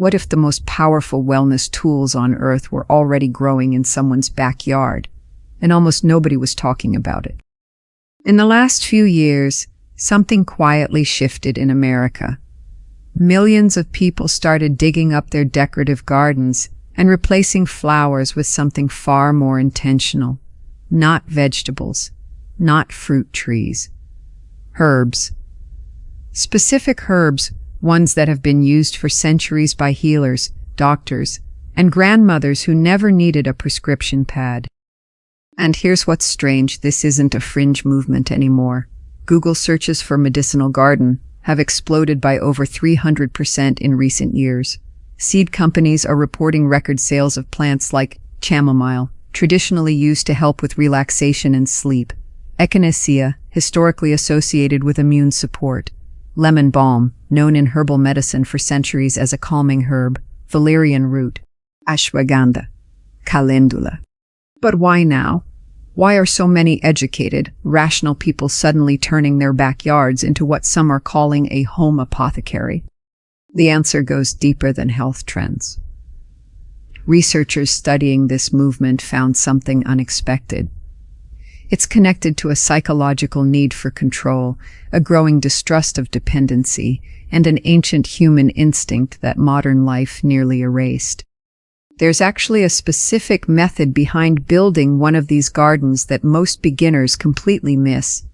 What if the most powerful wellness tools on earth were already growing in someone's backyard, and almost nobody was talking about it? In the last few years, something quietly shifted in America. Millions of people started digging up their decorative gardens and replacing flowers with something far more intentional. Not vegetables, not fruit trees. Herbs. Specific herbs, ones that have been used for centuries by healers, doctors, and grandmothers who never needed a prescription pad. And here's what's strange, this isn't a fringe movement anymore. Google searches for medicinal garden have exploded by over 300% in recent years. Seed companies are reporting record sales of plants like chamomile, traditionally used to help with relaxation and sleep, echinacea, historically associated with immune support, lemon balm, known in herbal medicine for centuries as a calming herb, valerian root, ashwagandha, calendula. But why now? Why are so many educated, rational people suddenly turning their backyards into what some are calling a home apothecary? The answer goes deeper than health trends. Researchers studying this movement found something unexpected. It's connected to a psychological need for control, a growing distrust of dependency, and an ancient human instinct that modern life nearly erased. There's actually a specific method behind building one of these gardens that most beginners completely miss,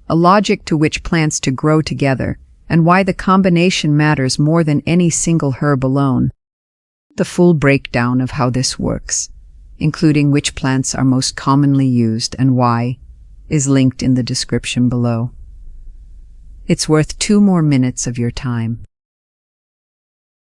a logic to which plants to grow together, and why the combination matters more than any single herb alone. The full breakdown of how this works, including which plants are most commonly used and why, is linked in the description below. It's worth 2 more minutes of your time.